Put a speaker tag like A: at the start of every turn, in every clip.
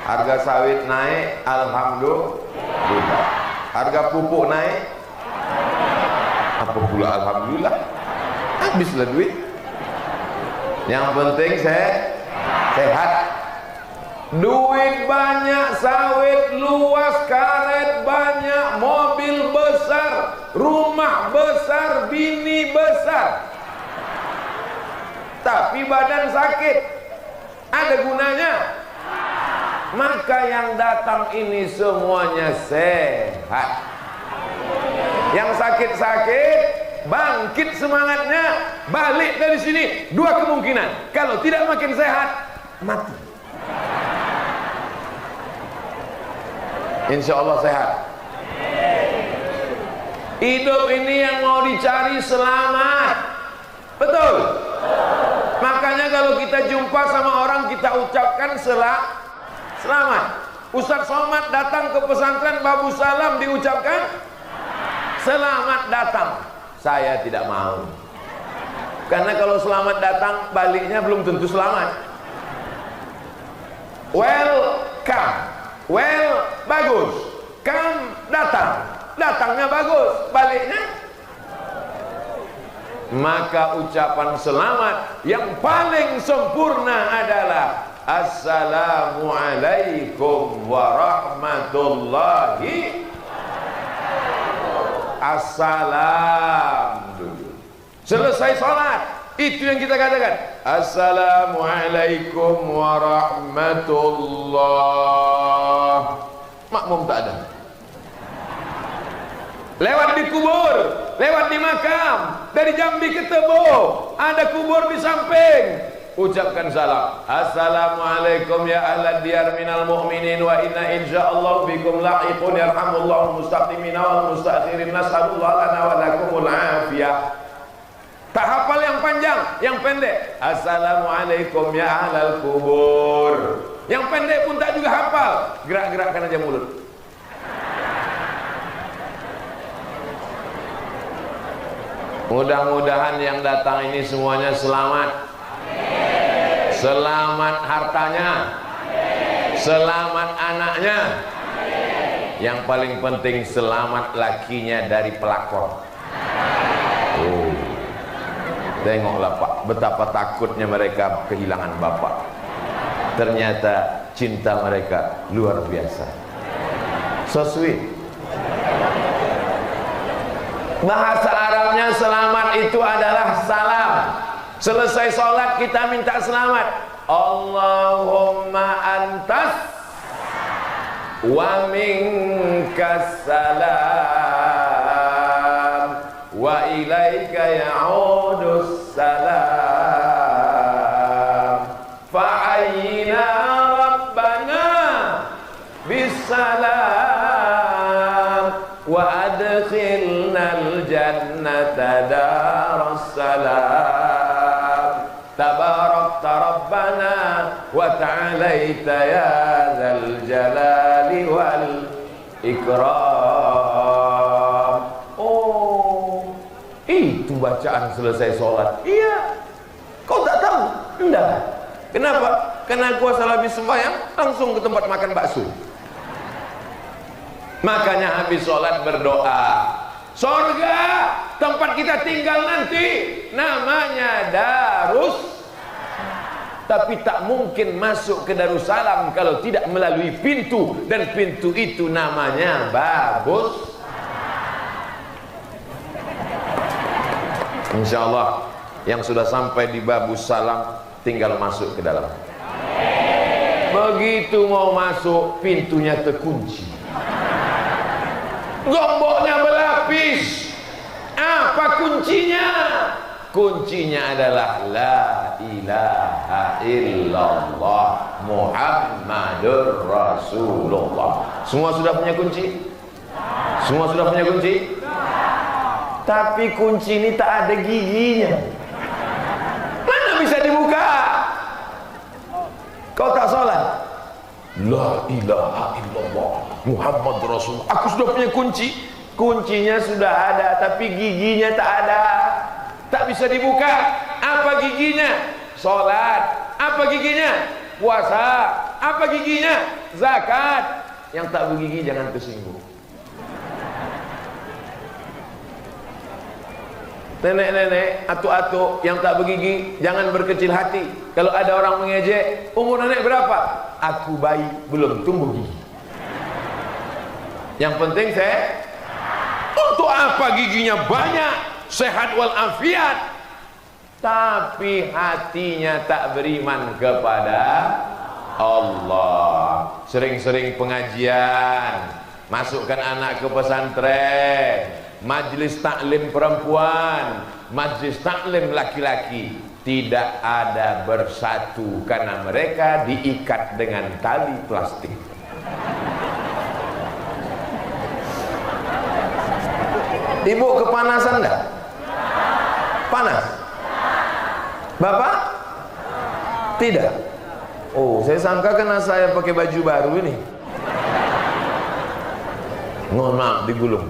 A: Harga sawit naik, alhamdulillah. Harga pupuk naik, apa pula alhamdulillah? Habislah duit. Yang penting sehat. Duit banyak, sawit luas, karet banyak, mobil besar, rumah besar, bini besar, tapi badan sakit. Ada gunanya? Maka yang datang ini semuanya sehat. Yang sakit-sakit bangkit semangatnya, balik dari sini. Dua kemungkinan, kalau tidak makin sehat, mati. Insya Allah sehat. Hidup ini yang mau dicari selamat. Betul? Makanya kalau kita jumpa sama orang, kita ucapkan selamat. Ustaz Somad datang ke pesantren Babu Salam, diucapkan selamat datang. Saya tidak mau, karena kalau selamat datang, baliknya belum tentu selamat. Welcome, well bagus, come datang, datangnya bagus, baliknya. Maka ucapan selamat yang paling sempurna adalah Assalamualaikum warahmatullahi. Assalam dulu. Selesai sholat, itu yang kita katakan. Assalamualaikum warahmatullah. Makmum tak ada. Lewat di kubur, lewat di makam, dari Jambi ke Tebo, ada kubur di samping. Ucapkan salam. Assalamualaikum ya ahlad diyar minal mu'minin wa inna insyaallah bikum lahiqun yarhamullahu mustaqdimina wal mustakhirin nas'alullah lana wa lakumul afiyah. Tak hafal yang panjang, yang pendek. Assalamualaikum ya ahlal kubur. Yang pendek pun tak juga hafal. Gerak-gerakkan aja mulut. Mudah-mudahan yang datang ini semuanya selamat. Selamat hartanya, selamat anaknya, yang paling penting selamat lakinya dari pelakor. Tengoklah Pak, betapa takutnya mereka kehilangan bapak. Ternyata cinta mereka luar biasa. So sweet. Bahasa Arabnya selamat itu adalah salam. Selesai sholat kita minta selamat. Allahumma antas wa minkas salam wa ilaika ya'udus salam fa'ayyina rabbana bisalam wa adkhilnal jannata daras salam. Tabarakta Rabbana wa ta'alaita ya dzal jalali wal ikram. Oh, itu bacaan selesai sholat. Iya. Kau tak tahu? Enggak. Kenapa? Karena gua salah habis sembahyang langsung ke tempat makan bakso. Makanya habis sholat berdoa. Surga tempat kita tinggal nanti namanya Darus. Tapi tak mungkin masuk ke Darussalam kalau tidak melalui pintu, dan pintu itu namanya Babus. Insya Allah yang sudah sampai di Babus Salam tinggal masuk ke dalam. Begitu mau masuk, pintunya terkunci, gemboknya berlapis. Apa kuncinya? kuncinya adalah la ilaha illallah Muhammadur Rasulullah. Semua sudah punya kunci? Semua sudah punya kunci? Tapi kunci ini tak ada giginya. Mana bisa dibuka? Kau tak sholat, la ilaha illallah Muhammad Rasulullah. Aku sudah punya kunci. Kuncinya sudah ada, tapi giginya tak ada. Tak bisa dibuka. Apa giginya? Sholat. Apa giginya? Puasa. Apa giginya? Zakat. Yang tak bergigi jangan tersinggung. Nenek-nenek, atuk-atuk yang tak bergigi, jangan berkecil hati. Kalau ada orang mengejek, umur nenek berapa? Aku bayi, belum tumbuh gigi. Yang penting saya, untuk apa giginya banyak, sehat walafiat, tapi hatinya tak beriman kepada Allah. Sering-sering pengajian, masukkan anak ke pesantren, majlis taklim perempuan, majlis taklim laki-laki, tidak ada bersatu karena mereka diikat dengan tali plastik. Ibu kepanasan dah? Panas? Bapak? Tidak? Oh, saya sangka karena saya pakai baju baru ini. Mohon maaf, digulung.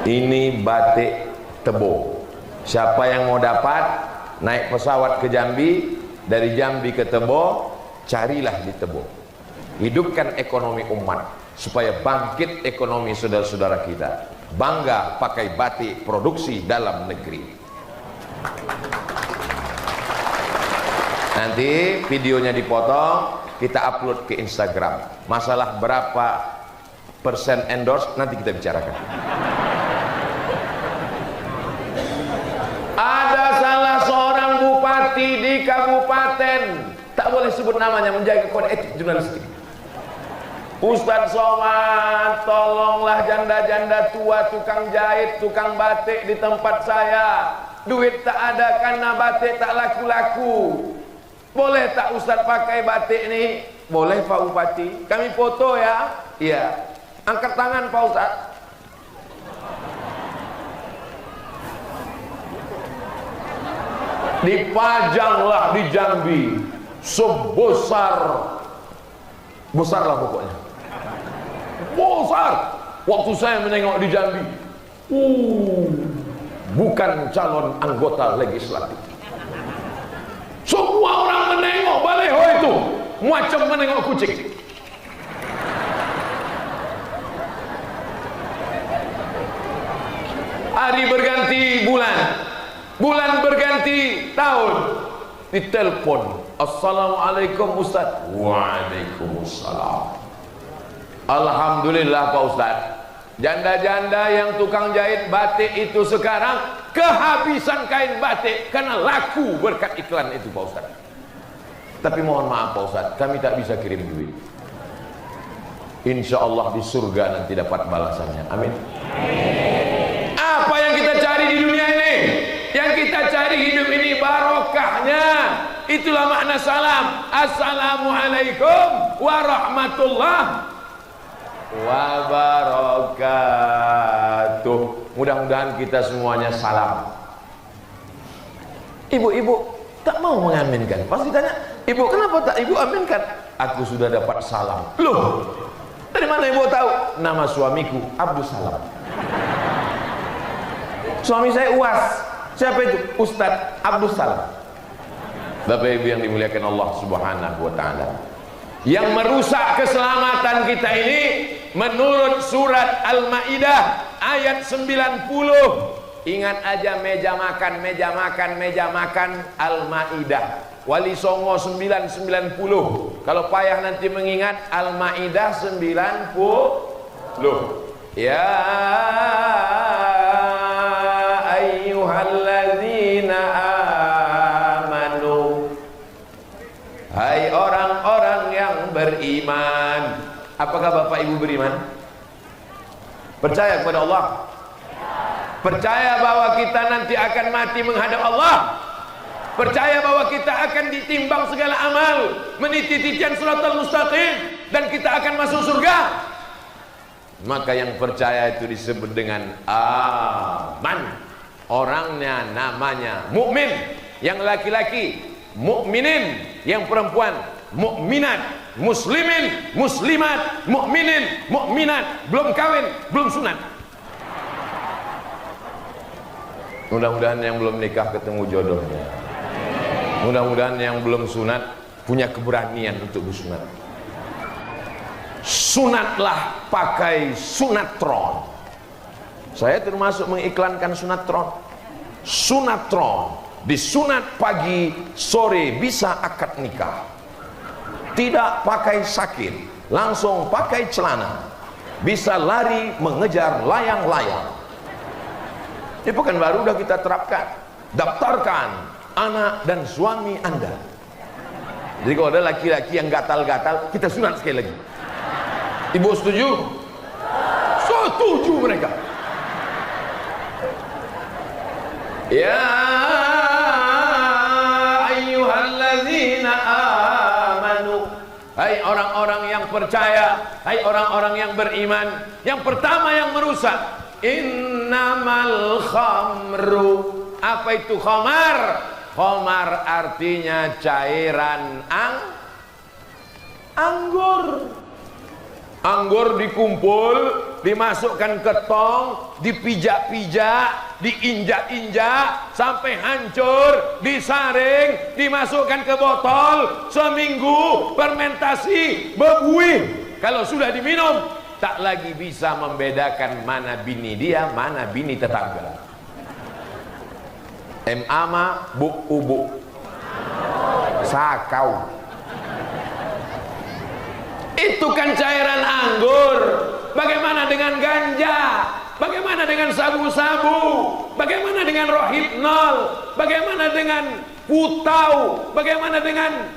A: Ini batik Tebo. Siapa yang mau dapat, naik pesawat ke Jambi, dari Jambi ke Tebo, carilah di Tebo. Hidupkan ekonomi umat, supaya bangkit ekonomi saudara-saudara kita. Bangga pakai batik produksi dalam negeri. Nanti videonya dipotong, kita upload ke Instagram. Masalah berapa persen endorse nanti kita bicarakan. Ada salah seorang bupati di kabupaten, tak boleh sebut namanya, menjaga kode etik jurnalistik. Ustadz Somad, tolonglah janda-janda tua, tukang jahit, tukang batik di tempat saya. Duit tak ada karena batik tak laku-laku. Boleh tak Ustadz pakai batik ini? Boleh Pak Bupati. Kami foto ya. Iya. Angkat tangan Pak Ustadz. Dipajanglah di Jambi sebesar, besarlah pokoknya, besar. Waktu saya menengok di Jambi, bukan calon anggota legislatif. Semua orang menengok baleho itu macam menengok kucing. Hari berganti bulan, bulan berganti tahun, ditelepon, assalamualaikum Ustaz. Waalaikumsalam. Alhamdulillah Pak Ustaz, janda-janda yang tukang jahit batik itu sekarang kehabisan kain batik karena laku berkat iklan itu Pak Ustaz. Tapi mohon maaf Pak Ustaz, kami tak bisa kirim duit. Insya Allah di surga nanti dapat balasannya. Amin. Apa yang kita cari di dunia ini? Yang kita cari hidup ini barokahnya. Itulah makna salam. Assalamualaikum warahmatullahi wabarakatuh. Mudah-mudahan kita semuanya salam. Ibu-ibu tak mau mengaminkan. Pasti tanya, ibu kenapa tak ibu aminkan? Aku sudah dapat salam. Loh, dari mana ibu tahu? Nama suamiku Abdus Salam. Suami saya UAS. Siapa itu? Ustadz Abdus Salam. Bapak Ibu yang dimuliakan Allah Subhanahu wa taala. Yang merusak keselamatan kita ini menurut surat Al-Maidah ayat 90. Ingat aja meja makan, meja makan, meja makan Al-Maidah. Wali Songo 990. Kalau payah nanti mengingat Al-Maidah 90. Ya ayyuhalladzina amanu, hai orang-orang yang beriman. Apakah Bapak Ibu beriman? Percaya kepada Allah? Percaya bahwa kita nanti akan mati menghadap Allah. Percaya bahwa kita akan ditimbang segala amal, meniti titian siratal mustaqim, dan kita akan masuk surga. Maka yang percaya itu disebut dengan aman. Orangnya namanya mukmin. Yang laki-laki mukminin, yang perempuan mukminat, muslimin, muslimat, mukminin, mukminat, belum kawin, belum sunat. Mudah-mudahan yang belum nikah ketemu jodohnya. Mudah-mudahan yang belum sunat punya keberanian untuk bersunat. Sunatlah pakai sunatron. Saya termasuk mengiklankan sunatron. Sunatron, disunat pagi, sore bisa akad nikah. Tidak pakai sakit, langsung pakai celana. Bisa lari mengejar layang-layang. Di Pekanbaru udah kita terapkan. Daftarkan anak dan suami Anda. Jadi kalau ada laki-laki yang gatal-gatal, kita sunat sekali lagi. Ibu setuju? Setuju mereka. Ya ayyuhalladzina amanu, hai orang-orang yang percaya, hai orang-orang yang beriman. Yang pertama yang merusak, innamal khamru. Apa itu khamar? Khamar artinya cairan anggur. Anggur dikumpul, dimasukkan ke tong, dipijak-pijak, diinjak-injak sampai hancur, disaring, dimasukkan ke botol, seminggu fermentasi, berbuih. Kalau sudah diminum, tak lagi bisa membedakan mana bini dia, mana bini tetangga. Mama buk-ubuk sakau. Itu kan cairan anggur. Bagaimana dengan ganja? Bagaimana dengan sabu-sabu? Bagaimana dengan rohypnol? Bagaimana dengan putau? Bagaimana dengan...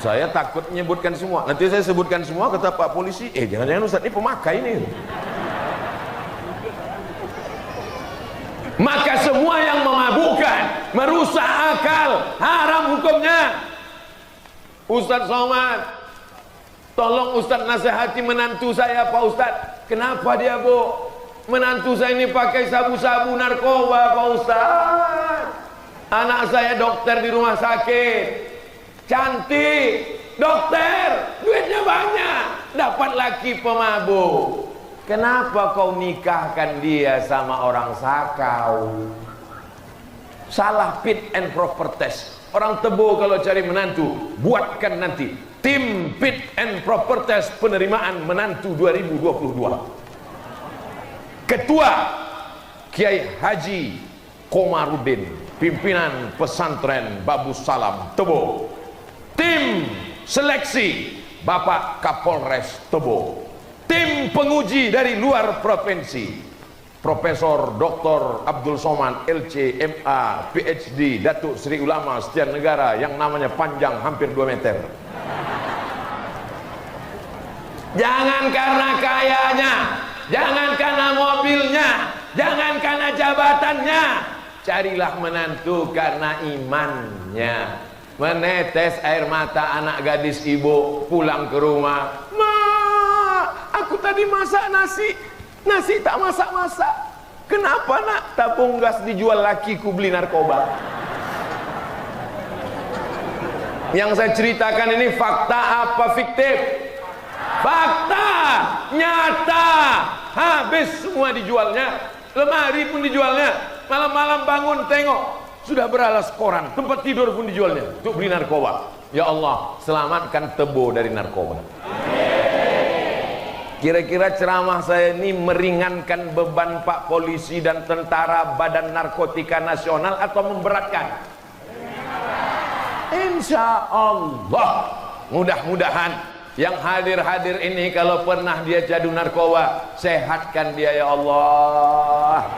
A: saya takut menyebutkan semua. Nanti saya sebutkan semua, kata Pak Polisi, jangan-jangan Ustaz ini pemakai ini. Maka semua yang memabukkan, merusak akal, haram hukumnya. Ustaz Somad, tolong Ustaz nasihati menantu saya Pak Ustaz. Kenapa dia Bu? Menantu saya ini pakai sabu-sabu narkoba Pak Ustaz. Anak saya dokter di rumah sakit, cantik, dokter, duitnya banyak, dapat laki pemabuk. Kenapa kau nikahkan dia sama orang sakau? Salah fit and proper test. Orang Tebo kalau cari menantu, buatkan nanti tim fit and proper test penerimaan menantu 2022. Ketua Kiai Haji Komarudin, pimpinan pesantren Babus Salam Tebo. Tim seleksi Bapak Kapolres Tebo. Tim penguji dari luar provinsi, Profesor Dr. Abdul Somad LC MA PhD Datuk Seri Ulama Sekian Negara yang namanya panjang hampir 2 meter. Jangan karena kayanya, jangan karena mobilnya, jangan karena jabatannya, carilah menantu karena imannya. Menetes air mata anak gadis ibu pulang ke rumah, aku tadi masak nasi tak masak-masak. Kenapa nak? Tabung gas dijual lakiku beli narkoba. Yang saya ceritakan ini fakta apa fiktif? Fakta, nyata. Habis semua dijualnya, lemari pun dijualnya. Malam-malam bangun tengok, sudah beralas koran, tempat tidur pun dijualnya untuk beli narkoba. Ya Allah, selamatkan Tebo dari narkoba. Kira-kira ceramah saya ini meringankan beban Pak Polisi dan tentara Badan Narkotika Nasional atau memberatkan? Insya Allah. Mudah-mudahan yang hadir-hadir ini kalau pernah dia jadu narkoba, sehatkan dia ya Allah.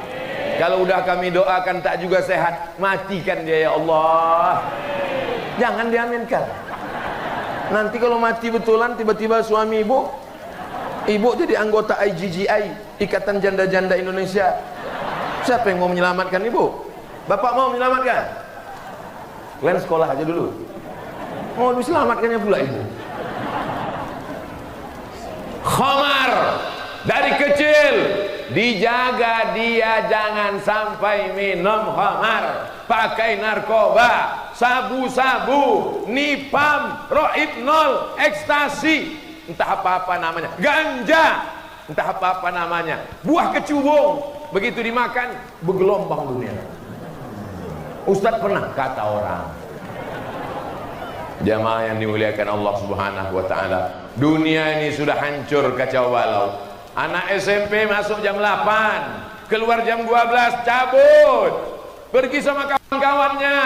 A: Kalau udah kami doakan tak juga sehat, matikan dia ya Allah. Jangan diaminkan. Nanti kalau mati betulan tiba-tiba suami ibu jadi anggota IGGI, Ikatan Janda-Janda Indonesia. Siapa yang mau menyelamatkan ibu? Bapak mau menyelamatkan? Kalian sekolah aja dulu. Mau diselamatkannya pula ibu. Khamar dari kecil dijaga dia jangan sampai minum khamar, pakai narkoba, sabu-sabu, nipam, rohipnol, ekstasi, entah apa-apa namanya, ganja, entah apa-apa namanya, buah kecubung, begitu dimakan bergelombang dunia. Ustadz pernah kata orang, jamaah yang dimuliakan Allah Subhanahu wa taala, dunia ini sudah hancur kacau balau. Anak SMP masuk jam 8, keluar jam 12, cabut, pergi sama kawan-kawannya,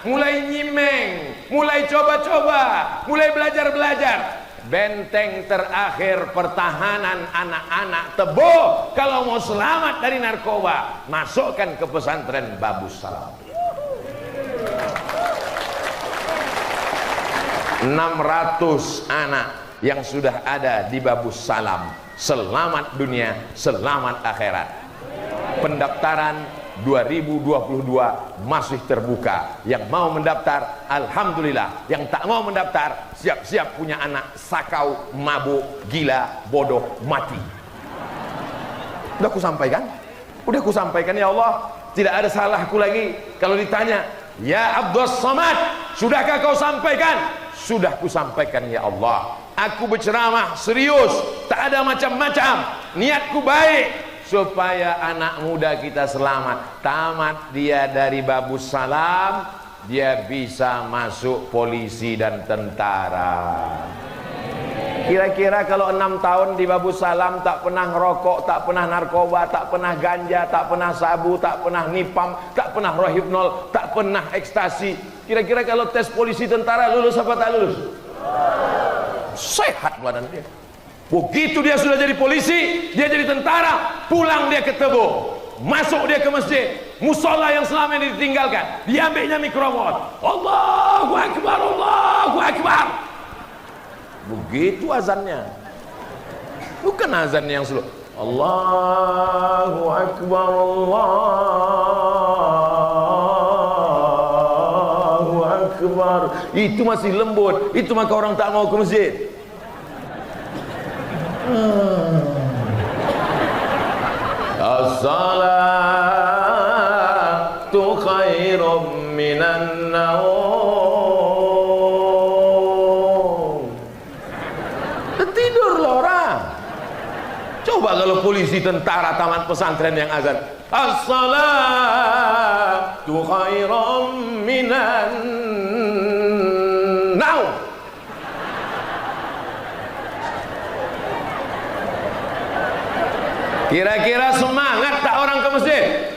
A: mulai nyimeng, mulai coba-coba, mulai belajar-belajar. Benteng terakhir pertahanan anak-anak Tebo kalau mau selamat dari narkoba, masukkan ke pesantren Babus Salam. 600 anak yang sudah ada di Babus Salam selamat dunia, selamat akhirat. Pendaftaran 2022 masih terbuka. Yang mau mendaftar alhamdulillah, yang tak mau mendaftar siap-siap punya anak sakau, mabuk, gila, bodoh, mati. Udah aku sampaikan? Udah aku sampaikan ya Allah, tidak ada salahku lagi kalau ditanya, ya Abdus Somad, sudahkah kau sampaikan? Sudah ku sampaikan ya Allah. Aku berceramah serius, tak ada macam-macam, niatku baik supaya anak muda kita selamat. Tamat dia dari Babus Salam, dia bisa masuk polisi dan tentara. Kira-kira kalau 6 tahun di Babus Salam tak pernah ngerokok, tak pernah narkoba, tak pernah ganja, tak pernah sabu, tak pernah nipam, tak pernah rohipnol, tak pernah ekstasi, kira-kira kalau tes polisi tentara lulus apa tak lulus? Sehat badan dia. Begitu dia sudah jadi polisi, dia jadi tentara, pulang dia ke Tebo, masuk dia ke masjid, musola yang selama ini ditinggalkan, diambilnya mikrofon, Allahu Akbar, Allahu Akbar. Begitu azannya, bukan azan yang slow, Allahu Akbar, Allahu Akbar. Itu masih lembut, itu maka orang tak mau ke masjid. As-salatu khairum minan naum. Tidurlah orang. Coba kalau polisi, tentara, tamat pesantren yang azan, as-salatu khairum minan naum. Kira-kira semangat tak orang ke masjid?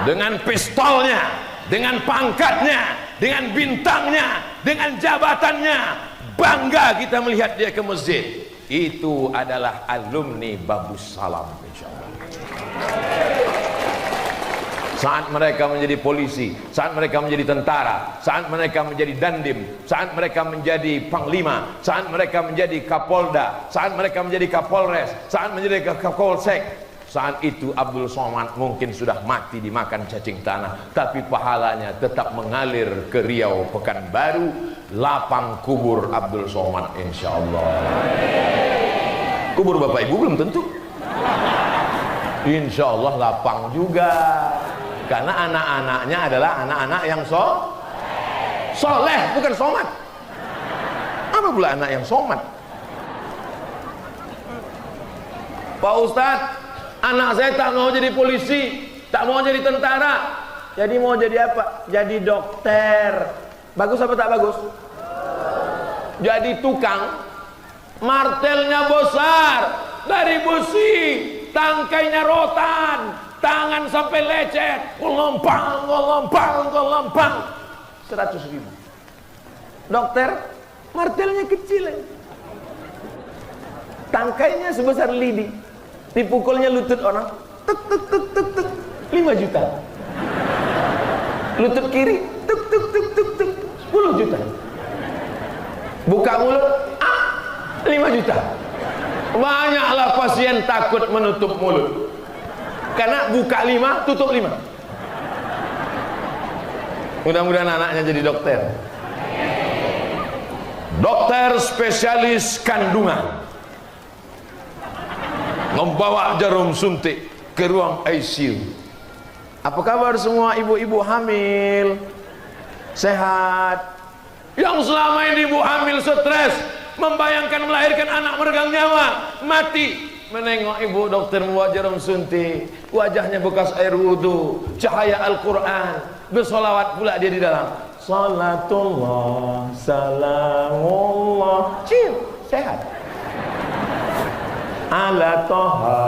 A: Dengan pistolnya, dengan pangkatnya, dengan bintangnya, dengan jabatannya, bangga kita melihat dia ke masjid. Itu adalah alumni Babus Salam, insyaallah. Saat mereka menjadi polisi, saat mereka menjadi tentara, saat mereka menjadi dandim, saat mereka menjadi panglima, saat mereka menjadi kapolda, saat mereka menjadi kapolres, saat menjadi kapolsek, saat itu Abdul Somad mungkin sudah mati dimakan cacing tanah, tapi pahalanya tetap mengalir ke Riau, Pekanbaru, lapang kubur Abdul Somad, insyaallah. Kubur bapak ibu belum tentu, insyaallah lapang juga. Karena anak-anaknya adalah anak-anak yang soleh, bukan somad. Apa pula anak yang somad? Pak Ustadz, anak saya tak mau jadi polisi, tak mau jadi tentara, jadi mau jadi apa? Jadi dokter. Bagus apa tak bagus? Jadi tukang, martelnya besar, dari besi, tangkainya rotan, tangan sampai lecet, gelompang, 100.000. Dokter, martelnya kecil, tangkainya sebesar lidi, dipukulnya lutut orang, tuk tuk tuk tuk tuk, 5 juta. Lutut kiri, tuk tuk tuk tuk tuk, 10 juta. Buka mulut, 5 juta. Banyaklah pasien takut menutup mulut, karena buka 5 tutup 5. Mudah-mudahan anaknya jadi dokter. Dokter spesialis kandungan membawa jarum suntik ke ruang ICU. Apa kabar semua ibu-ibu hamil? Sehat? Yang selama ini ibu hamil stres, membayangkan melahirkan anak meregang nyawa, mati. Menengok ibu dokter membawa jarum suntik, wajahnya bekas air wudhu, cahaya Al-Quran, bersolawat pula dia di dalam. Salatullah, salamullah, sehat. Ala toha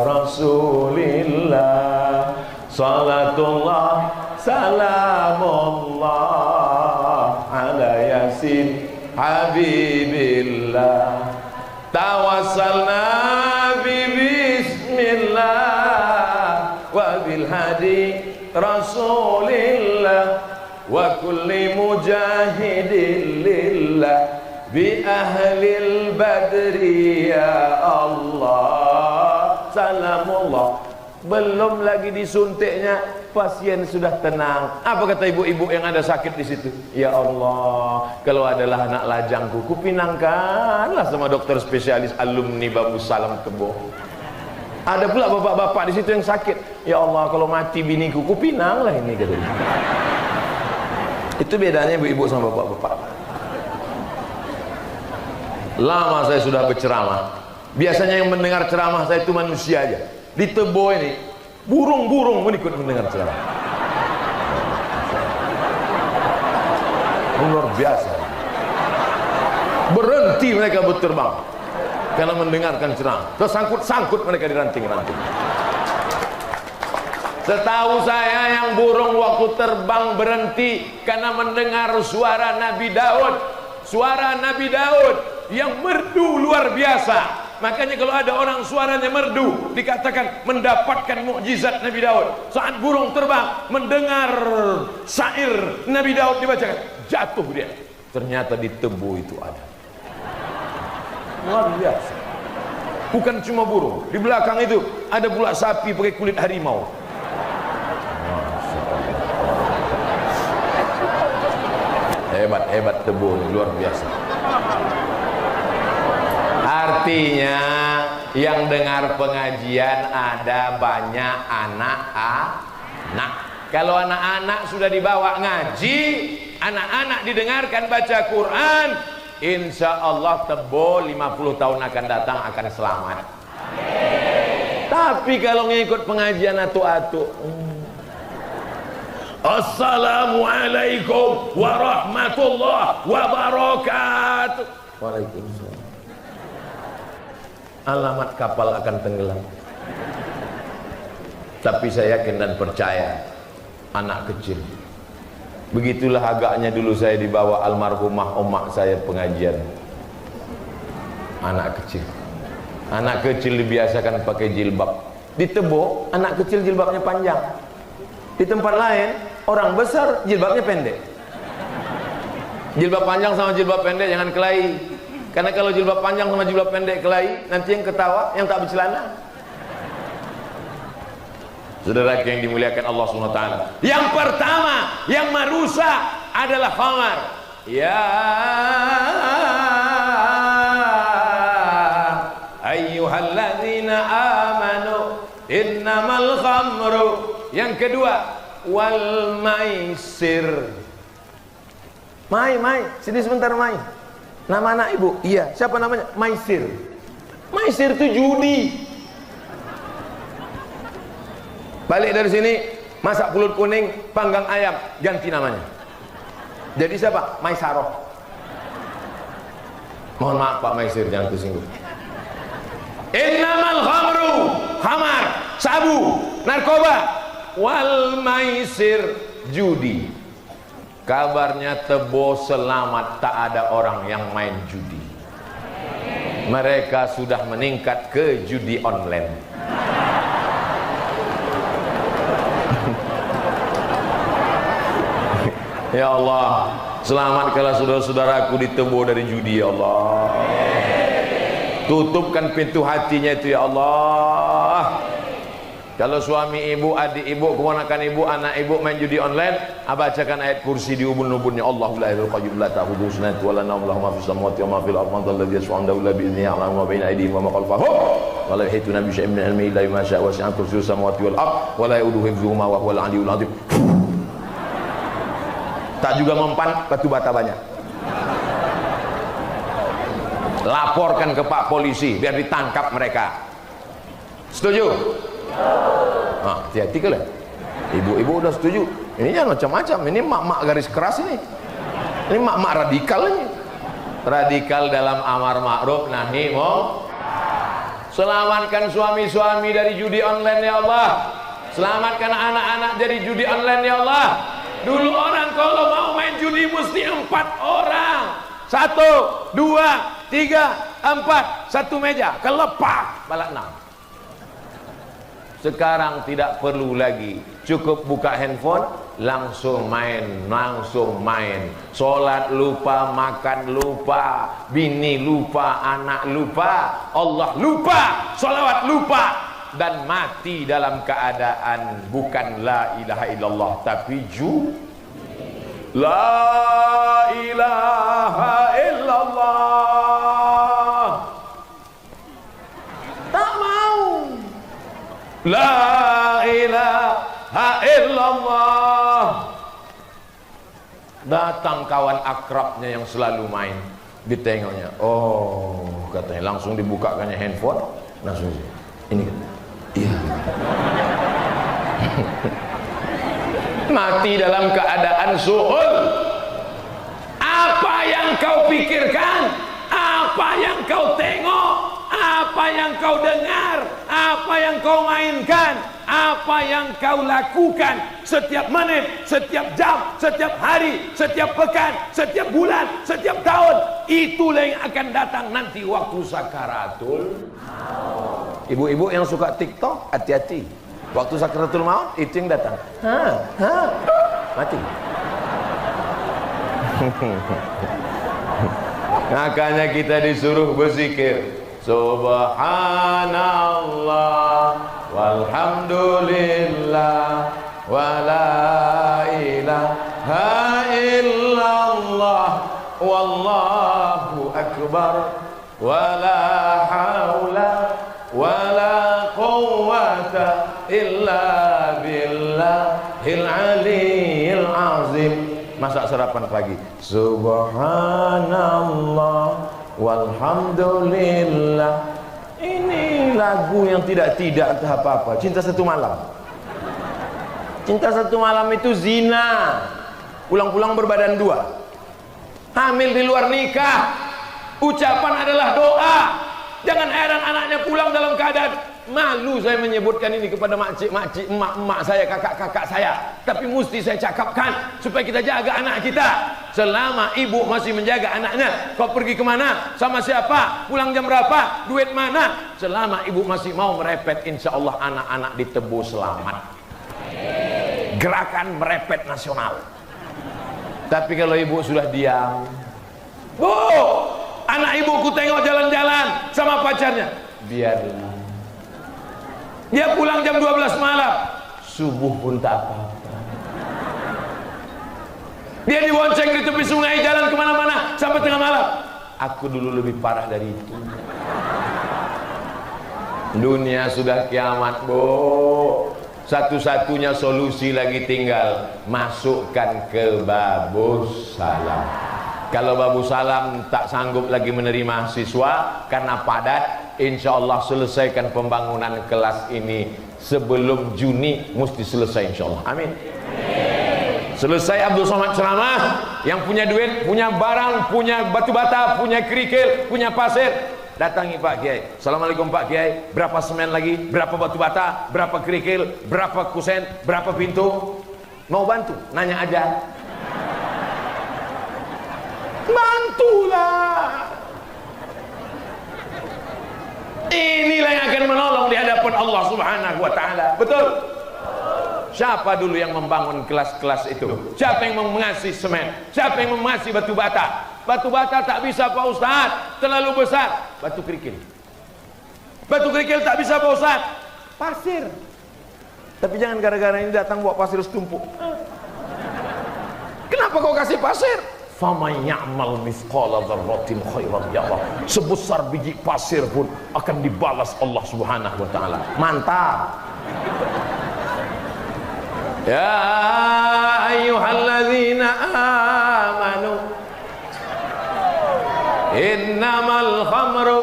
A: rasulillah, salatullah, salamullah, ala yasin habibillah, tawassalna bi bismillah wa bil hadi rasulillah wa kulli mujahidin lillah bi ahlil badri ya Allah. Salamullah. Belum lagi disuntiknya, pasien sudah tenang. Apa kata ibu-ibu yang ada sakit di situ? Ya Allah, kalau adalah anak lajangku, kupinangkanlah sama dokter spesialis alumni Babu Salam Tebo. Ada pula bapak-bapak di situ yang sakit. Ya Allah, kalau mati biniku, kupinanglah ini katanya. Itu bedanya ibu-ibu sama bapak-bapak. Lama saya sudah berceramah. Biasanya yang mendengar ceramah saya itu manusia aja. Di Tebo ini burung-burung pun ikut mendengar ceramah. Luar biasa. Berhenti mereka berterbang karena mendengarkan ceramah. Tersangkut-sangkut mereka di ranting-ranting. Setahu saya yang burung waktu terbang berhenti karena mendengar suara Nabi Daud. Suara Nabi Daud yang merdu luar biasa. Makanya kalau ada orang suaranya merdu, dikatakan mendapatkan mukjizat Nabi Daud. Saat burung terbang mendengar syair Nabi Daud dibacakan, jatuh dia. Ternyata di Tebo itu ada. Luar biasa. Bukan cuma burung, di belakang itu ada pula sapi pakai kulit harimau. Hebat Tebo, luar biasa. Artinya yang dengar pengajian ada banyak anak-anak. Kalau anak-anak sudah dibawa ngaji, anak-anak didengarkan baca Quran, insya Allah Tebo 50 tahun akan datang akan selamat. Tapi kalau ngikut pengajian atu-atu, Assalamualaikum warahmatullahi wabarakatuh. Waalaikumsalam. Alamat kapal akan tenggelam. Tapi saya yakin dan percaya anak kecil. Begitulah agaknya dulu saya dibawa almarhumah omak saya pengajian. Anak kecil. Anak kecil dibiasakan pakai jilbab. Di Tebo anak kecil jilbabnya panjang. Di tempat lain orang besar jilbabnya pendek. Jilbab panjang sama jilbab pendek jangan kelahi. Karena kalau jilbab panjang sama jilbab pendek kelahi, nanti yang ketawa yang tak bercelana. Saudara yang dimuliakan Allah SWT, yang pertama yang merusak adalah khamar. Ya ayyuhalladzina amanu innamal khamru. Yang kedua wal maisir. Mai, sini sebentar Mai. Nama anak ibu? Iya. Siapa namanya? Maisir. Maisir itu judi. Balik dari sini, masak pulut kuning, panggang ayam, ganti namanya. Jadi siapa? Maisaroh. Mohon maaf Pak Maisir, jangan tersinggung. Innamal khamru, khamar, sabu, narkoba, wal maisir, judi. Kabarnya Tebo selamat, tak ada orang yang main judi. Mereka sudah meningkat ke judi online. Ya Allah, selamatkanlah saudara-saudaraku di Tebo dari judi ya Allah. Tutupkan pintu hatinya itu ya Allah. Kalau suami ibu, adik ibu, keponakan ibu, anak ibu main judi online, bacakan ayat kursi di ubun-ubunnya. Allahu la ilaha qayyum la ta'khudhuhu sinatun wa la nawm lahu ma fis samawati wa ma fil ardi man dhal ladzi yashfa'u illa bi idhnihi ya'lamu ma bayna aydihim wa ma khalfahum wa la yuhituna bi syai'in min ilmihi illa bima syaa wa wasi'a kursiyyuhu samawati wal ardh wa la ya'uduhu hifdhuhuma wa huwal 'aliyyul 'azim. Tak juga mempan, batu bata banyak. Laporkan ke Pak Polisi biar ditangkap mereka. Setuju? Nah, hati-hati kalian. Ibu-ibu udah setuju. Ini jangan macam-macam. Ini mak-mak garis keras ini. Ini mak-mak radikal ini. Radikal dalam amar ma'ruf nahi munkar. Selamatkan suami-suami dari judi online ya Allah. Selamatkan anak-anak dari judi online ya Allah. Dulu orang kalau mau main judi mesti 4 orang. 1, 2, 3, 4, satu meja. Kelepak balak 6. Sekarang tidak perlu lagi, cukup buka handphone, langsung main. Sholat lupa, makan lupa, bini lupa, anak lupa, Allah lupa, sholawat lupa, dan mati dalam keadaan bukan la ilaha illallah tapi la ilaha illallah. Tak mau. La ilaha illallah. Datang kawan akrabnya yang selalu main, ditengoknya, oh katanya, langsung dibukakannya handphone, langsung ini, iya. Mati dalam keadaan suhul. Apa yang kau pikirkan, apa yang kau tengok, apa yang kau dengar, apa yang kau mainkan, apa yang kau lakukan setiap menit, setiap jam, setiap hari, setiap pekan, setiap bulan, setiap tahun, itulah yang akan datang nanti waktu sakaratul maut. Ibu-ibu yang suka TikTok, hati-hati. Waktu sakaratul maut itu yang datang. Mati. Makanya kita disuruh berzikir. Subhanallah walhamdulillah wala ilaha illallah wallahu akbar wala haula wala quwwata illa billahil aliyyil azim. Masak sarapan pagi. Subhanallah walhamdulillah. Ini lagu yang tidak apa-apa. Cinta Satu Malam. Cinta Satu Malam itu zina. Pulang-pulang berbadan dua. Hamil di luar nikah. Ucapan adalah doa. Jangan heran anaknya pulang dalam keadaan malu. Saya menyebutkan ini kepada makcik, emak saya, kakak-kakak saya. Tapi mesti saya cakapkan supaya kita jaga anak kita. Selama ibu masih menjaga anaknya, kau pergi kemana, sama siapa, pulang jam berapa, duit mana, selama ibu masih mau merepet, insya Allah anak-anak ditebus selamat. Gerakan merepet nasional. Tapi kalau ibu sudah diam, Bu, anak ibuku tengok jalan-jalan sama pacarnya, biarlah. Dia pulang jam 12 malam, subuh pun tak apa-apa. Dia dibonceng di tepi sungai, jalan kemana-mana sampai tengah malam. Aku dulu lebih parah dari itu. Dunia sudah kiamat, Bu. Satu-satunya solusi lagi tinggal masukkan ke Babus Salam. Kalau Babus Salam tak sanggup lagi menerima siswa karena padat, insya Allah selesaikan pembangunan kelas ini sebelum Juni, mesti selesai insya Allah. Amin. Selesai Abdul Somad ceramah, yang punya duit, punya barang, punya batu bata, punya kerikil, punya pasir, datangi Pak Kiai. Assalamualaikum Pak Kiai, berapa semen lagi, berapa batu bata, berapa kerikil, berapa kusen, berapa pintu? Mau bantu? Nanya aja. Bantulah. Inilah yang akan menolong di hadapan Allah Subhanahu wa taala. Betul? Siapa dulu yang membangun kelas-kelas itu? Siapa yang mengasih semen? Siapa yang mengasih batu bata? Batu bata tak bisa Pak Ustaz, terlalu besar. Batu kerikil. Batu kerikil tak bisa Pak Ustaz. Pasir. Tapi jangan gara-gara ini datang bawa pasir setumpuk. Kenapa kau kasih pasir? Faman ya'mal mithqala dzarratin khairan yarah. Sebesar biji pasir pun akan dibalas Allah Subhanahu wa taala. Mantap. Ya ayyuhalladzina amanu innamal khamru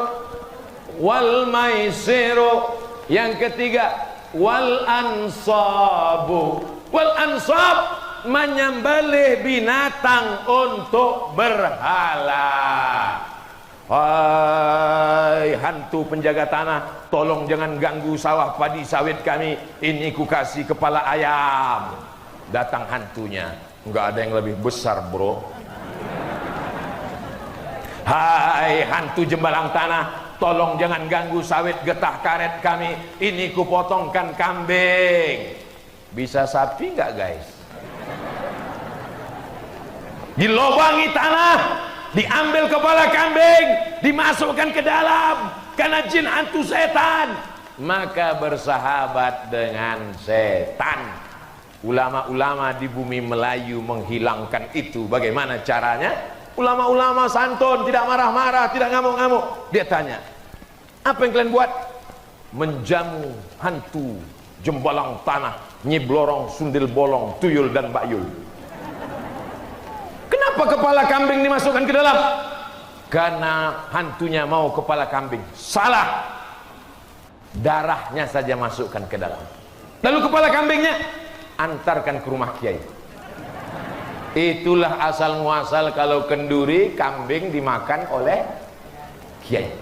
A: wal maisiru. Yang ketiga, wal ansabu. Wal ansab, menyembelih binatang untuk berhala. Hai hantu penjaga tanah, tolong jangan ganggu sawah padi sawit kami, ini ku kasih kepala ayam. Datang hantunya, enggak ada yang lebih besar bro. Hai hantu jembalang tanah, tolong jangan ganggu sawit getah karet kami, ini ku potongkan kambing. Bisa sapi enggak guys? Dilobangi tanah, diambil kepala kambing, dimasukkan ke dalam, karena jin hantu setan, maka bersahabat dengan setan. Ulama-ulama di bumi Melayu menghilangkan itu. Bagaimana caranya? Ulama-ulama santun, tidak marah-marah, tidak ngamuk-ngamuk. Dia tanya, apa yang kalian buat? Menjamu hantu jembalang tanah, nyiblorong, sundil bolong, tuyul dan bayul. Kenapa kepala kambing dimasukkan ke dalam? Karena hantunya mau kepala kambing. Salah. Darahnya saja masukkan ke dalam. Lalu kepala kambingnya antarkan ke rumah kiai. Itulah asal muasal kalau kenduri kambing dimakan oleh kiai.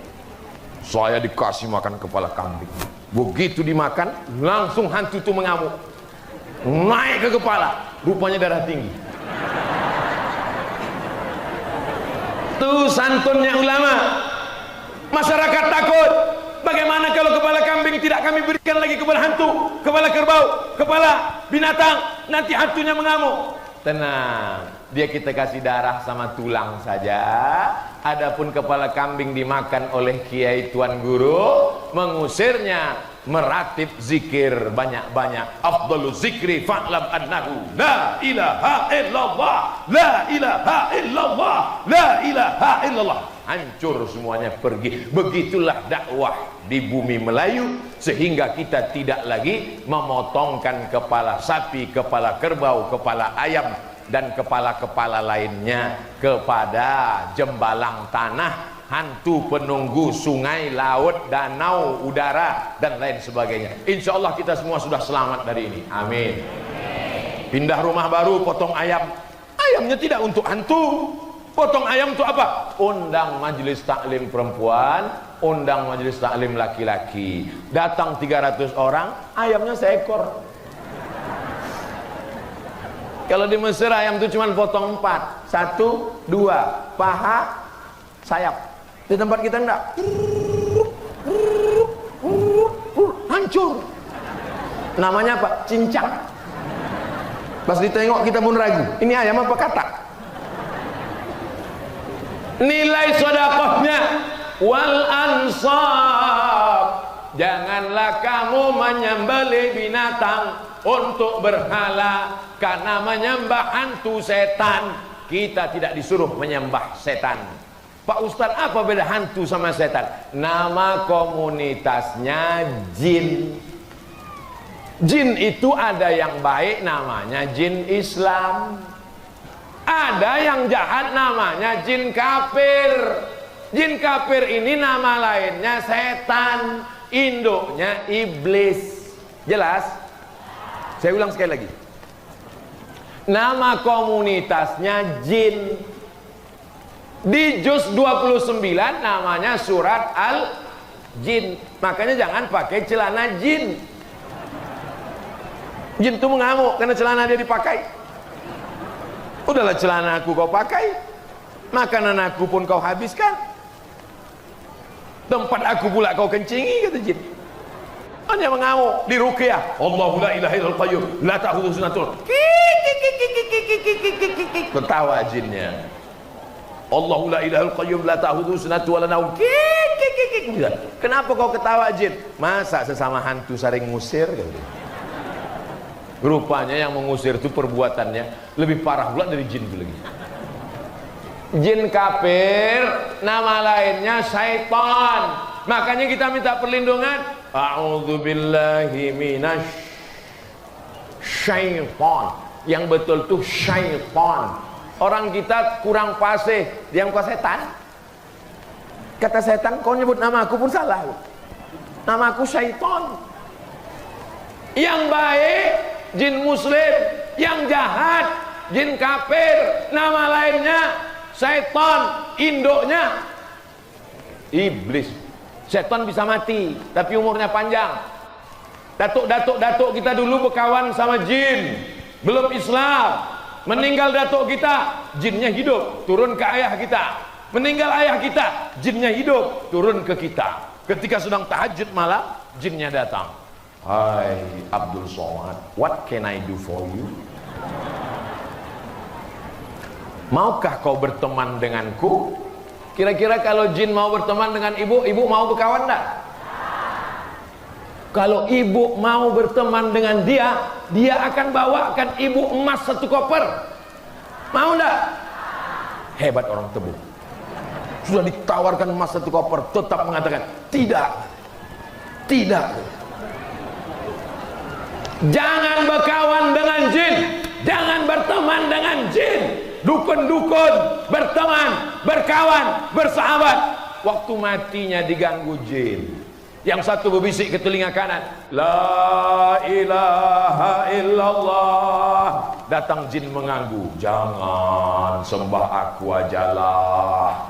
A: Saya dikasih makan kepala kambing. Begitu dimakan, langsung hantu itu mengamuk. Naik ke kepala, rupanya darah tinggi. Tuh santunnya ulama. Masyarakat takut. Bagaimana kalau kepala kambing tidak kami berikan lagi kepada hantu, kepala kerbau, kepala binatang, nanti hantunya mengamuk. Tenang, dia kita kasih darah sama tulang saja. Adapun kepala kambing dimakan oleh kiai tuan guru, mengusirnya meratib zikir banyak-banyak. Afdalu zikri fa'lam annahu la ilaha illallah, la ilaha illallah, la ilaha illallah. Hancur semuanya, pergi. Begitulah dakwah di bumi Melayu, sehingga kita tidak lagi memotongkan kepala sapi, kepala kerbau, kepala ayam dan kepala-kepala lainnya kepada jembalang tanah, hantu penunggu sungai, laut, danau, udara dan lain sebagainya. Insya Allah kita semua sudah selamat dari ini. Amin. Pindah rumah baru, potong ayam. Ayamnya tidak untuk hantu. Potong ayam untuk apa? Undang majelis taklim perempuan, undang majelis taklim laki-laki. Datang 300 orang, ayamnya seekor. Kalau di Mesir ayam itu cuma potong 4. 1, 2, paha, sayap. Di tempat kita enggak. Hancur. Namanya apa? Cincang. Pas ditengok kita pun ragu. Ini ayam apa katak? Nilai sedekahnya wal ansab. Janganlah kamu menyembelih binatang untuk berhala, karena menyembah hantu setan. Kita tidak disuruh menyembah setan. Pak Ustadz, apa beda hantu sama setan? Nama komunitasnya jin. Jin itu ada yang baik, namanya jin Islam. Ada yang jahat, namanya jin kafir. Jin kafir ini nama lainnya setan, induknya iblis. Jelas? Saya ulang sekali lagi. Nama komunitasnya jin. Di juz 29 namanya surat Al-Jin. Makanya jangan pakai celana jin. Jin itu mengamuk karena celana dia dipakai. Udahlah, celana aku kau pakai, makanan aku pun kau habiskan, tempat aku pula kau kencingi, kata jin. Hanya mengamuk, diruqyah. Allahu la ilaha illal qayyum la ta'khudhuhu sinatun. Ketawa jinnya. Allahu la ilaha illal qayyum la ta'khudhuhu sinatun wa la nawm. Kenapa kau ketawa jin? Masa sesama hantu saling ngusir? Rupanya yang mengusir itu perbuatannya lebih parah pula dari jin itu lagi. Jin kafir, nama lainnya syaitan. Makanya kita minta perlindungan. A'udzubillahi minasy syaitan. Yang betul tuh syaitan. Orang kita kurang fasih, dia muka setan. Kata setan, kau nyebut nama aku pun salah. Nama aku syaitan. Yang baik jin muslim, yang jahat jin kafir, nama lainnya syaitan, induknya iblis. Setan bisa mati tapi umurnya panjang. Datuk kita dulu berkawan sama jin, belum Islam. Meninggal datuk kita, jinnya hidup, turun ke ayah kita. Meninggal ayah kita, jinnya hidup, turun ke kita. Ketika sedang tahajud malam, jinnya datang. Hai Abdul Somad, what can I do for you? Maukah kau berteman denganku? Kira-kira kalau jin mau berteman dengan ibu, ibu mau berkawan enggak? Kalau ibu mau berteman dengan dia, dia akan bawakan ibu emas 1 koper. Mau enggak? Hebat orang Tebu. Sudah ditawarkan emas 1 koper, tetap mengatakan tidak. Tidak. Jangan berkawan dengan jin, jangan berteman dengan jin. Dukun-dukun berteman, berkawan, bersahabat. Waktu matinya diganggu jin. Yang satu berbisik ke telinga kanan, la ilaha illallah. Datang jin mengganggu, jangan sembah aku ajalah.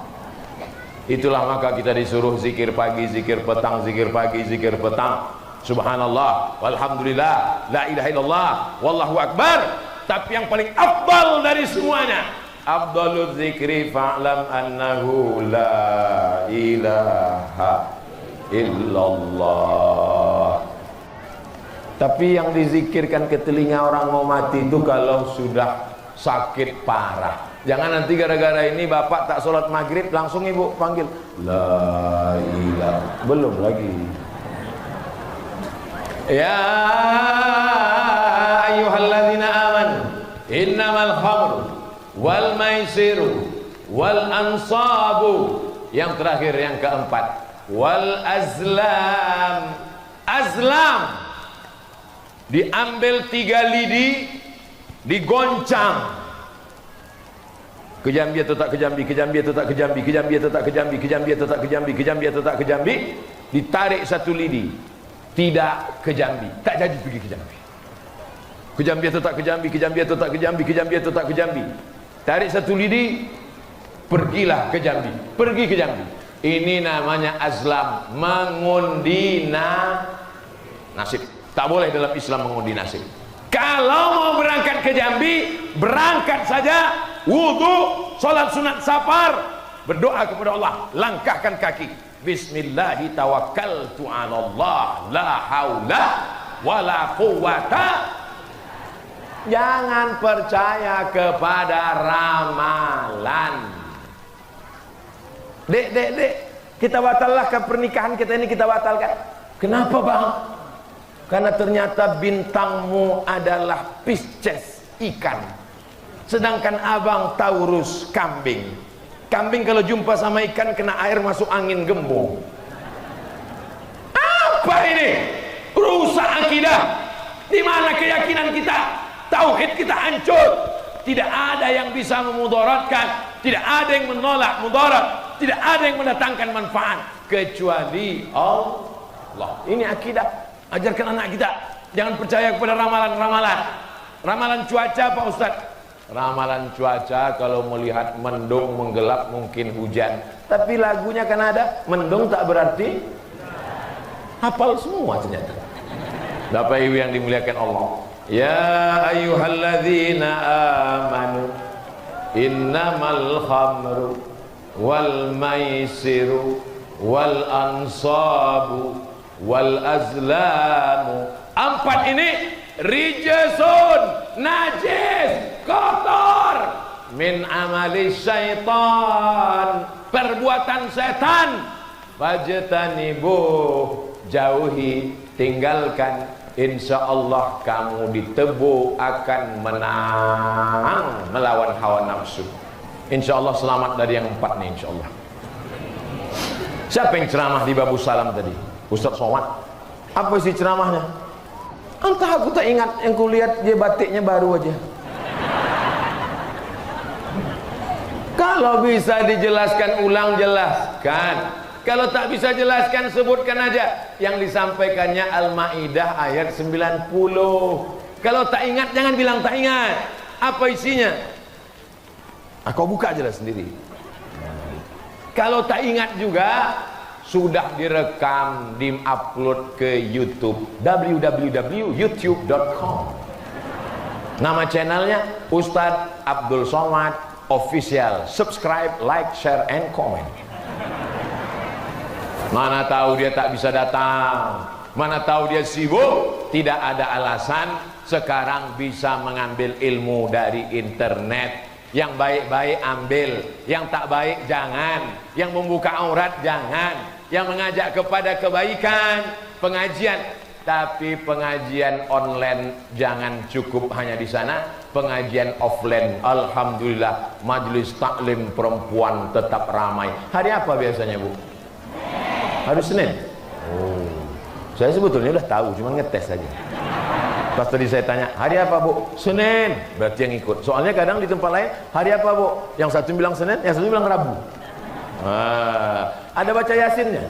A: Itulah maka kita disuruh zikir pagi, zikir petang, zikir pagi, zikir petang. Subhanallah, walhamdulillah, la ilaha illallah, wallahu akbar. Tapi yang paling afdal dari semuanya, afdalul zikri fa'lam annahu la ilaha illallah. Tapi yang dizikirkan ke telinga orang mau mati itu kalau sudah sakit parah. Jangan nanti gara-gara ini bapak tak sholat maghrib langsung ibu panggil la ilaha, belum lagi. Ya ayyuhalladzina amanu innamal khamru wal maisiru wal ansabu. Yang terakhir, yang keempat, wal azlam. Azlam diambil 3 lidi, digoncang. Kejambi atau tak kejambi, kejambi atau tak kejambi, kejambi atau tak kejambi, kejambi atau tak kejambi, kejambi atau tak kejambi. Ditarik 1 lidi, tidak kejambi, tak jadi pergi kejambi. Kejambi atau tak kejambi, kejambi atau tak kejambi, kejambi atau tak kejambi. Tarik 1 lidi, pergilah ke Jambi, pergi ke Jambi. Ini namanya azlam, mengundi nasib. Tak boleh dalam Islam mengundi nasib. Kalau mau berangkat ke Jambi, berangkat saja, wudu, sholat sunat safar, berdoa kepada Allah, langkahkan kaki. Bismillahi tawakkaltu 'ala Allah, la haula wala quwwata. Jangan percaya kepada ramalan. Dek, kita batalkan pernikahan kita ini, kita batalkan. Kenapa bang? Karena ternyata bintangmu adalah Pisces, ikan. Sedangkan abang Taurus, kambing. Kambing kalau jumpa sama ikan kena air masuk angin gembung. Apa ini? Rusak akidah. Di mana keyakinan kita? Tauhid kita hancur. Tidak ada yang bisa memudaratkan, tidak ada yang menolak mudarat, tidak ada yang mendatangkan manfaat kecuali Allah. Ini akidah. Ajarkan anak kita, jangan percaya kepada ramalan-ramalan. Ramalan cuaca Pak Ustaz. Ramalan cuaca kalau melihat mendung menggelap mungkin hujan. Tapi lagunya kan ada, mendung tak berarti hafal semua ternyata. Bapak Ibu yang dimuliakan Allah. Ya ayyuhalladzina amanu innamal khamru wal maisiru wal ansabu wal azlamu. 4 ini rijasun, najis, kotor, min amali syaitan, perbuatan setan. fajtanibu, jauhi, tinggalkan, insya Allah kamu ditebu akan menang melawan hawa nafsu. Insya Allah selamat dari yang 4 nih, insya Allah. Siapa yang ceramah di Babu Salam tadi? Ustaz Somad. Apa sih ceramahnya? Entah, aku tak ingat. Yang kulihat dia batiknya baru aja. Kalau bisa dijelaskan ulang, jelaskan. Kalau tak bisa jelaskan, sebutkan aja. Yang disampaikannya Al-Ma'idah ayat 90. Kalau tak ingat, jangan bilang tak ingat. Apa isinya? Kau buka aja lah sendiri. Kalau tak ingat juga, sudah direkam, di-upload ke YouTube. www.youtube.com. Nama channelnya Ustadz Abdul Somad Official. Subscribe, like, share, and comment. Mana tahu dia tak bisa datang, mana tahu dia sibuk. Tidak ada alasan. Sekarang bisa mengambil ilmu dari internet. Yang baik-baik ambil, yang tak baik jangan. Yang membuka aurat jangan. Yang mengajak kepada kebaikan, pengajian. Tapi pengajian online jangan cukup hanya di sana. Pengajian offline, alhamdulillah, majelis taklim perempuan tetap ramai. Hari apa biasanya, Bu? Hari Senin. Oh, saya sebetulnya udah tahu, cuma ngetes saja. Pas tadi saya tanya, hari apa, Bu? Senin. Berarti yang ikut. Soalnya kadang di tempat lain, hari apa, Bu? Yang satu bilang Senin, yang satu bilang Rabu. Ada baca Yasinnya?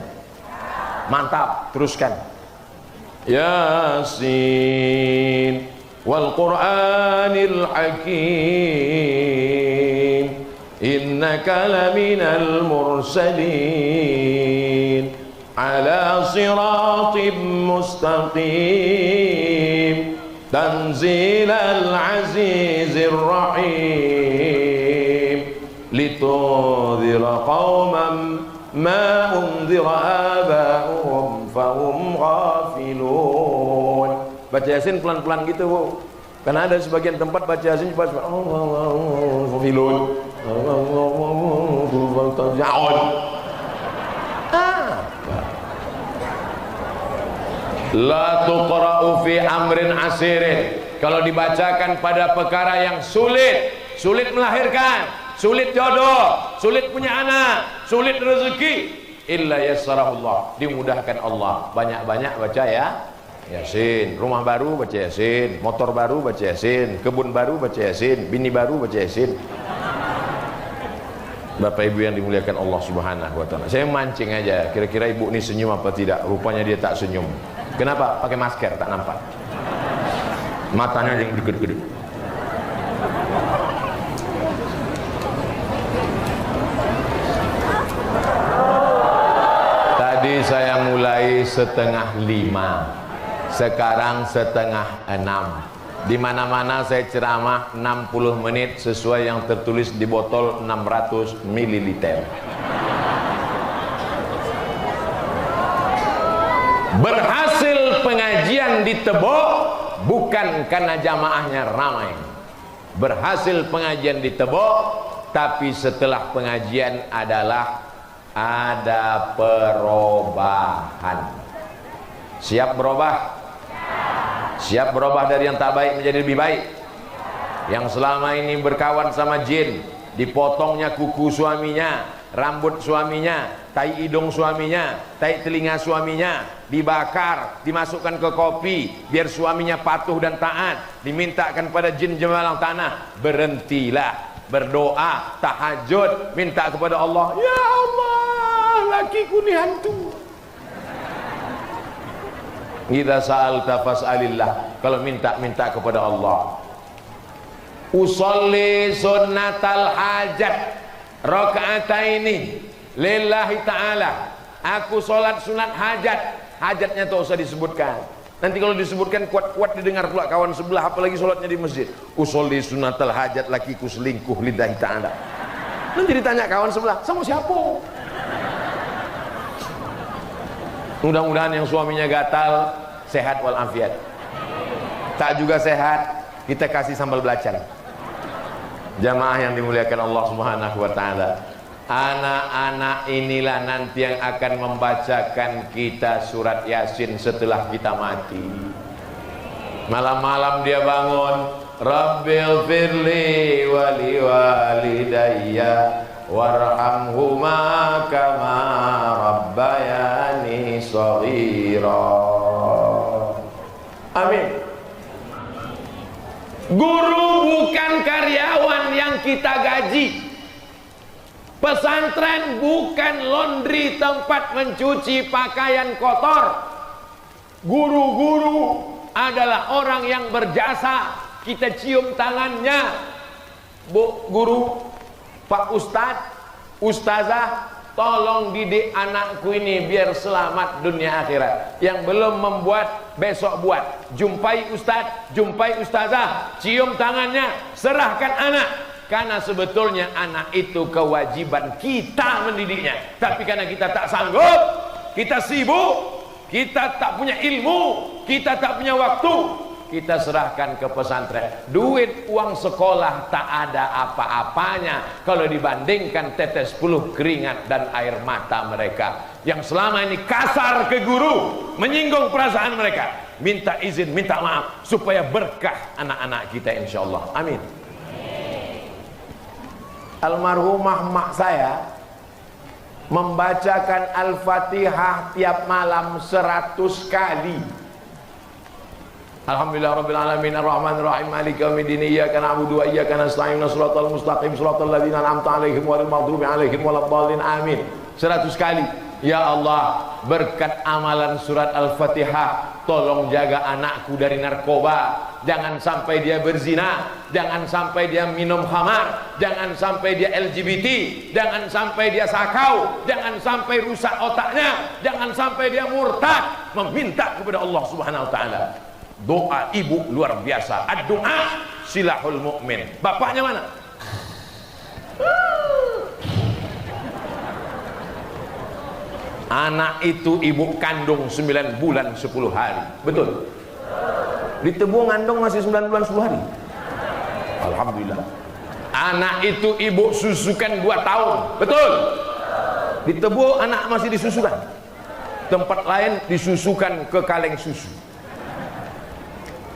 A: Mantap, teruskan. Yasin wal Qur'anil Hakim, innaka laminal mursalin ala siratim mustaqim, tanzilal azizir rahim, litundhira qauman ma undhira aba'uhum fahum ghafilun. Baca Yasin pelan-pelan gitu, Bu. Karena ada sebagian tempat baca Yasin cepat, ghafilun. La tuqra'u fi amrin asirin. Kalau dibacakan pada perkara yang sulit, sulit melahirkan, sulit jodoh, sulit punya anak, sulit rezeki, illa yassarahullah, dimudahkan Allah. Banyak-banyak baca ya Yasin. Rumah baru baca Yasin, motor baru baca Yasin, kebun baru baca Yasin, bini baru baca Yasin. Bapak Ibu yang dimuliakan Allah Subhanahu wa taala. Saya mancing aja, kira-kira Ibu ini senyum apa tidak? Rupanya dia tak senyum. Kenapa? Pakai masker, tak nampak. Matanya yang gede-gede. Tadi saya mulai 4:30. Sekarang 5:30. Di mana-mana saya ceramah 60 menit sesuai yang tertulis di botol 600 ml. Berhasil pengajian di Tebo bukan karena jamaahnya ramai. Berhasil pengajian di Tebo, tapi setelah pengajian adalah ada perubahan. Siap berubah? Siap berubah dari yang tak baik menjadi lebih baik. Yang selama ini berkawan sama jin, dipotongnya kuku suaminya, rambut suaminya, tai hidung suaminya, tai telinga suaminya, dibakar, dimasukkan ke kopi biar suaminya patuh dan taat, dimintakan pada jin jemalang tanah. Berhentilah, berdoa, tahajud, minta kepada Allah, ya Allah, lakiku ni hantu. Idza sa'alta fas'alillah. Kalau minta kepada Allah. Usolli sunnatal hajat rakaataini lillahi ta'ala. Aku solat sunat hajat. Hajatnya tak usah disebutkan. Nanti kalau disebutkan kuat-kuat didengar pula kawan sebelah, apalagi solatnya di masjid. Usolli sunnatal hajat, lakiku selingkuh lillahi ta'ala. Nanti ditanya kawan sebelah, sama siapa? Mudah-mudahan yang suaminya gatal sehat walafiat. Tak juga sehat, kita kasih sambal belacan. Jamaah yang dimuliakan Allah Subhanahu wa taala. Anak-anak inilah nanti yang akan membacakan kita surat Yasin setelah kita mati. Malam-malam dia bangun, Rabbil firli wali walidayya warhamhuma kama rabbayani shaghira. Amin. Guru bukan karyawan yang kita gaji. Pesantren bukan laundry, tempat mencuci pakaian kotor. Guru-guru adalah orang yang berjasa. Kita cium tangannya. Bu guru, Pak Ustadz, Ustazah, tolong didik anakku ini biar selamat dunia akhirat. Yang belum membuat, besok buat. Jumpai Ustadz, jumpai Ustazah, cium tangannya, serahkan anak. Karena sebetulnya anak itu kewajiban kita mendidiknya. Tapi karena kita tak sanggup, kita sibuk, kita tak punya ilmu, kita tak punya waktu, kita serahkan ke pesantren. Duit uang sekolah tak ada apa-apanya kalau dibandingkan tetes puluh keringat dan air mata mereka yang selama ini kasar ke guru, menyinggung perasaan mereka. Minta izin, minta maaf supaya berkah anak-anak kita insyaallah. Amin. Almarhumah mak saya membacakan Al-Fatihah tiap malam 100 kali. Alhamdulillah rabbil alamin arrahmanir rahim maliki yaumiddin iyyaka na'budu wa iyyaka nasta'in shiratal mustaqim shiratal ladzina an'amta 'alaihim ghairil maghdubi 'alaihim waladdallin. Amin. 100 kali. Ya Allah, berkat amalan surat Al-Fatihah, tolong jaga anakku dari narkoba. Jangan sampai dia berzina, jangan sampai dia minum khamar, jangan sampai dia LGBT, jangan sampai dia sakau, jangan sampai rusak otaknya, jangan sampai dia murtad. Meminta kepada Allah Subhanahu wa taala. Doa ibu luar biasa. Ad-du'a silahul mu'min. Bapaknya mana? Anak itu ibu kandung 9 bulan 10 hari. Betul? Di Tebu ngandung masih 9 bulan 10 hari. Alhamdulillah. Anak itu ibu susukan 2 tahun. Betul? Di Tebu anak masih disusukan. Tempat lain disusukan ke kaleng susu.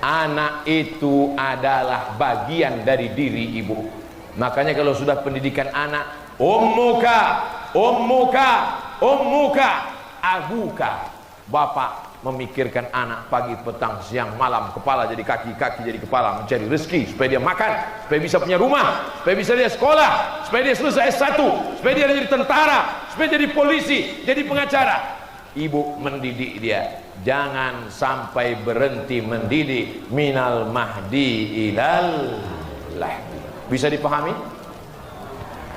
A: Anak itu adalah bagian dari diri ibu. Makanya kalau sudah pendidikan anak, ummuka, ummuka, ummuka, abuka. Bapak memikirkan anak pagi, petang, siang, malam, kepala jadi kaki, kaki jadi kepala, mencari rezeki supaya dia makan, supaya bisa punya rumah, supaya bisa dia sekolah, supaya dia selesai S1, supaya dia jadi tentara, supaya jadi polisi, jadi pengacara. Ibu mendidik dia. Jangan sampai berhenti mendidik. Minal mahdi ilal lahdi. Bisa dipahami?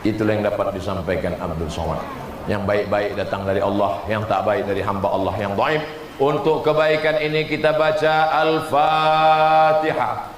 A: Itulah yang dapat disampaikan Abdul Somad. Yang baik-baik datang dari Allah, yang tak baik dari hamba Allah yang dhaif. Untuk kebaikan ini kita baca Al-Fatihah.